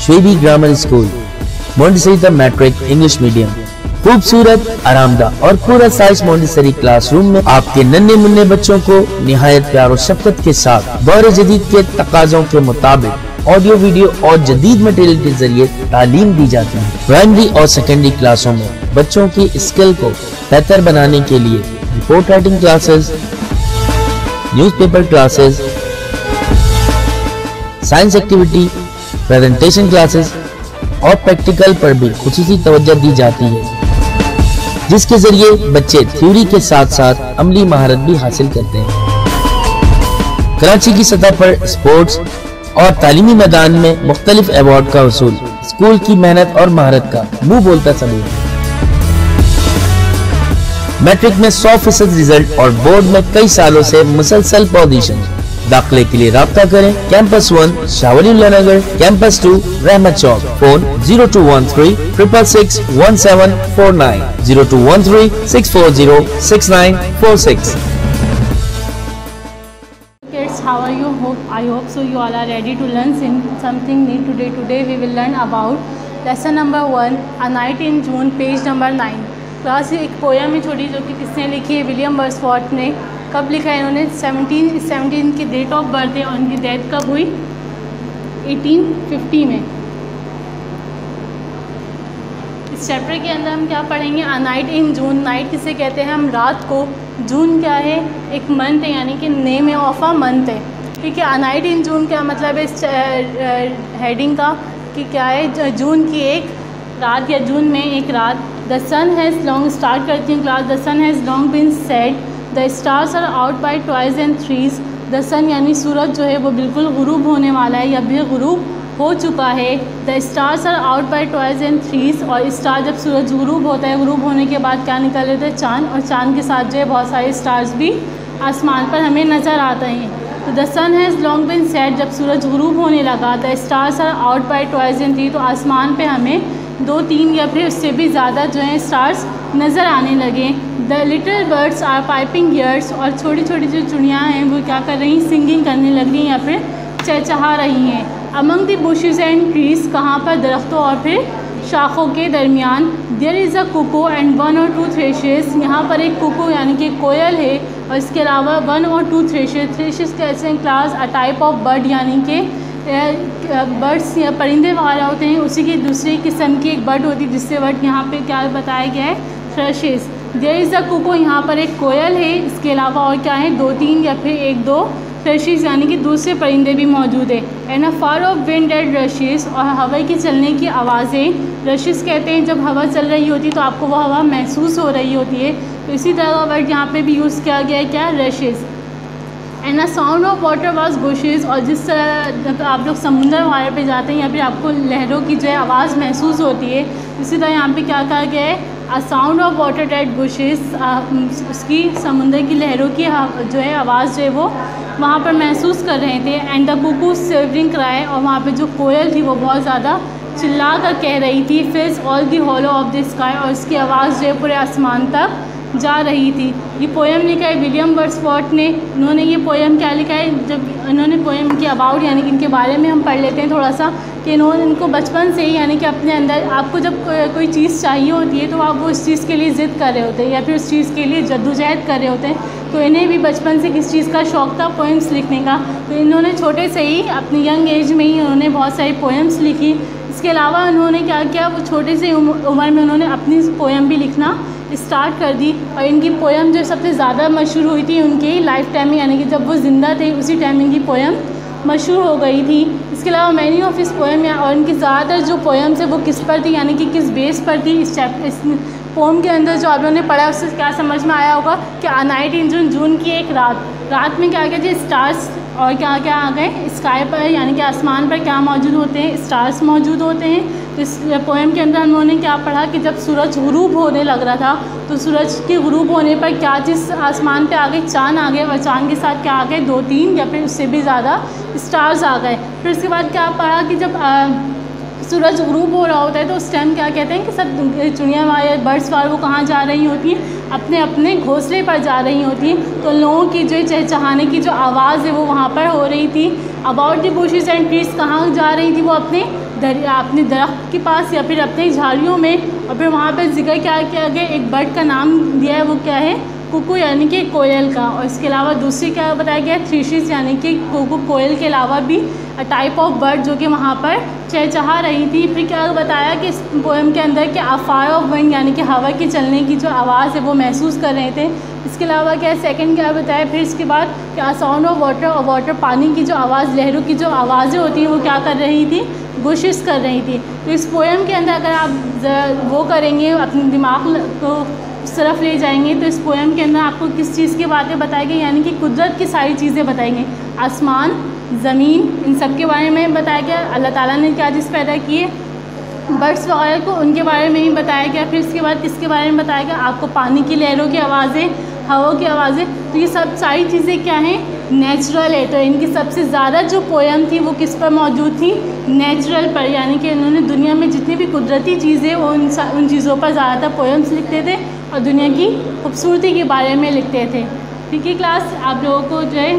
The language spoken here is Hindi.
श्वेबी grammar school, Montessori matric English medium. खूबसूरत, आरामदाह और पूरा साइज मोंटेसरी क्लासरूम में आपके नन्हे मुन्ने बच्चों को निहायत प्यार और शफ़क़त के साथ दौर जदीद के तकाज़ों के मुताबिक ऑडियो, वीडियो और जदीद मटेरियल के जरिए तालीम दी जाती है। प्राइमरी और सेकेंडरी क्लासों में बच्चों की स्किल को बेहतर बनाने के लिए report writing classes, newspaper classes, science activity, presentation classes और प्रैक्टिकल पर भी खुसूसी तवज्जो दी जाती है, जिसके जरिए बच्चे थ्योरी के साथ साथ अमली महारत भी हासिल करते हैं। कराची की सतह पर स्पोर्ट्स और तालीमी मैदान में मुख्तलिफ अवार्ड का वसूल स्कूल की मेहनत और महारत का मुंह बोलता सबूत है। मैट्रिक में 100% रिजल्ट और बोर्ड में कई सालों से मुसलसल पोजीशन। दाखिले के लिए राब्ता करें कैंपस 1 शाहवलीउल्लाह नगर, कैंपस 2 रहमत चौक, phone 0213 666 1749, 0213 640 6946। Kids, how are you? I hope so you all are ready to learn something new today. Today we will learn about lesson number 1, A Night in June, page number 9। Class एक पोयम है छोटी, जो कि किसने लिखी है? विलियम वर्ड्सवर्थ ने। कब लिखा है इन्होंने? 17 की डेट ऑफ बर्थ है और उनकी डेथ कब हुई? 1850 में। इस चैप्टर के अंदर हम क्या पढ़ेंगे? A night in June. Night किसे कहते हैं हम? रात को। जून क्या है? एक मंथ है, यानी कि नेम ऑफ अ मंथ है। ठीक है। अ नाइट इन जून क्या मतलब है इस हेडिंग का कि क्या है? जून की एक रात या जून में एक रात। The sun has long, start करती हूँ class. The sun has long been set, the stars are out by twice and threes. The sun यानी सूरज जो है वो बिल्कुल गुरूब होने वाला है या भी गुरूब हो चुका है। The stars are out by twice and threes, और स्टार जब सूरज गुरूब होता है, गुरूब होने के बाद क्या निकल रहे थे? चाँद, और चाँद के साथ जो है बहुत सारे स्टार्स भी आसमान पर हमें नज़र आते हैं। तो the sun has long been set, जब सूरज गुरूब होने लगा। The stars are out by twice and three, तो आसमान पे हमें 2, 3 या फिर उससे भी ज़्यादा जो है स्टार्स नज़र आने लगे। The little birds are piping years, और छोटी छोटी जो चिड़ियाँ हैं वो क्या कर रही हैं? सिंगिंग करने लग रही हैं या फिर चहचहा रही हैं। Among the bushes and trees, कहाँ पर? दरख्तों और फिर शाखों के दरमियान। There is a cuckoo and 1 or 2 thrushes, यहाँ पर एक कुकू यानी कि कोयल है, और इसके अलावा 1 or 2 थ्रेशेस। थ्रेशेस कैसे हैं class? A type of bird, यानी कि बर्ड्स या परिंदे वगैरह होते हैं, उसी की दूसरी किस्म की एक बर्ड होती है, जिससे बर्ड यहाँ पे क्या बताया गया है? थ्रेशेस। देयर इज़ अ कुकू, यहाँ पर एक कोयल है, इसके अलावा और क्या है? 2, 3 या फिर 1, 2 थ्रेशेस यानी कि दूसरे परिंदे भी मौजूद है। And a far of wind and rashes, और हवा की चलने की आवाज़ें। रशेस कहते हैं जब हवा चल रही होती है तो आपको वह हवा महसूस हो रही होती है, तो इसी तरह का वर्ड यहाँ पे भी यूज़ किया गया है, क्या? Rashes. And a sound of water was bushes, और जिस तरह जब आप लोग समुंदर वगैरह पे जाते हैं या फिर आपको लहरों की जो है आवाज़ महसूस होती है, इसी तरह यहाँ पे क्या कहा गया है? A sound of water at bushes, उसकी समुंदर की लहरों की जो है आवाज़ जो है वो वहाँ पर महसूस कर रहे थे। And the Kuku shivering cry, और वहाँ पे जो कोयल थी वो बहुत ज़्यादा चिल्ला कर कह रही थी। Fills all the hollow of the sky, और उसकी आवाज़ जो है पूरे आसमान तक जा रही थी। ये पोएम लिखा है विलियम वर्ड्सवर्थ ने। इन्होंने ये पोएम क्या लिखा है? जब इन्होंने पोएम की अबाउट यानी कि इनके बारे में हम पढ़ लेते हैं थोड़ा सा, कि इन्होंने इनको बचपन से ही यानी कि अपने अंदर, आपको जब कोई चीज़ चाहिए होती है तो आप वो उस चीज़ के लिए ज़िद कर रहे होते हैं या फिर उस चीज़ के लिए जद्दोजहद कर रहे होते हैं, तो इन्हें भी बचपन से किस चीज़ का शौक़ था? पोएम्स लिखने का। तो इन्होंने छोटे से ही अपनी यंग एज में ही उन्होंने बहुत सारी पोएम्स लिखी। इसके अलावा उन्होंने क्या किया? वो छोटे से उम्र में उन्होंने अपनी पोएम भी लिखना स्टार्ट कर दी, और इनकी पोएम जो सबसे ज़्यादा मशहूर हुई थी उनकी लाइफ टाइम में, यानी कि जब वो ज़िंदा थे उसी टाइम इनकी पोएम मशहूर हो गई थी। इसके अलावा मैनी ऑफ इस पोएम और इनकी ज़्यादातर जो पोएम्स है वो किस पर थी, यानी कि किस बेस पर थी? इस पोएम के अंदर जो आप लोगों ने पढ़ा उससे क्या समझ में आया होगा कि अ नाइट इन जून, जून की एक रात में क्या क्या थे? स्टार्स और क्या क्या आ गए? स्काई पर, यानी कि आसमान पर क्या मौजूद होते हैं? स्टार्स मौजूद होते हैं। तो इस पोएम के अंदर उन्होंने क्या पढ़ा कि जब सूरज गुरूब होने लग रहा था, तो सूरज के गुरूब होने पर क्या चीज़ आसमान पे आ गई? चाँद आ गए, और चाँद के साथ क्या आ गए? 2, 3 या फिर उससे भी ज़्यादा स्टार्स आ गए। फिर उसके बाद क्या पढ़ा कि जब सूरज गुरूब हो रहा होता है तो उस टाइम क्या कहते हैं कि सब चिड़िया वाले बर्ड्स वाले वो कहाँ जा रही होती हैं, अपने अपने घोंसले पर जा रही होती हैं। तो लोगों की जो चहचहाने की जो आवाज़ है वो वहाँ पर हो रही थी। About the bushes and trees कहाँ जा रही थी, वो अपने दरख्त के पास या फिर अपने झाड़ियों में। और फिर वहाँ पर जिक्र क्या किया गया, एक बर्ड का नाम दिया है, वो क्या है, कुकू यानी कि कोयल का। और इसके अलावा दूसरी क्या बताया गया, थ्रीशिस यानी कि कुकू कोयल के अलावा भी टाइप ऑफ बर्ड जो कि वहाँ पर चहचहा रही थी। फिर क्या बताया कि इस पोएम के अंदर कि अफायर ऑफ विंड यानी कि हवा की चलने की जो आवाज़ है वो महसूस कर रहे थे। इसके अलावा क्या सेकंड क्या बताया, फिर इसके बाद क्या साउंड ऑफ वाटर, और वाटर पानी की जो आवाज़, लहरों की जो आवाज़ें होती हैं वो क्या कर रही थी, कोशिश कर रही थी। तो इस पोएम के अंदर अगर आप वो करेंगे, अपने दिमाग को उस तरफ ले जाएंगे, तो इस पोएम के अंदर आपको किस चीज़ की बातें बताई गई, यानी कि कुदरत की सारी चीज़ें बताई गई, आसमान, ज़मीन, इन सब के बारे में बताया गया, अल्लाह ताला ने क्या चीज़ पैदा की है, बर्ड्स वगैरह को उनके बारे में ही बताया गया। फिर इसके बाद किसके बारे में बताया गया, आपको पानी की लहरों की आवाज़ें, हवा की आवाज़ें। तो ये सब सारी चीज़ें क्या हैं, नेचुरल है। तो इनकी सबसे ज़्यादा जो पोएम थी वो किस पर मौजूद थी, नेचुरल पर, यानी कि इन्होंने दुनिया में जितनी भी कुदरती चीज़ें वो उन चीज़ों पर ज़्यादातर पोएम्स लिखते थे और दुनिया की खूबसूरती के बारे में लिखते थे। ठीक है क्लास, आप लोगों को जो है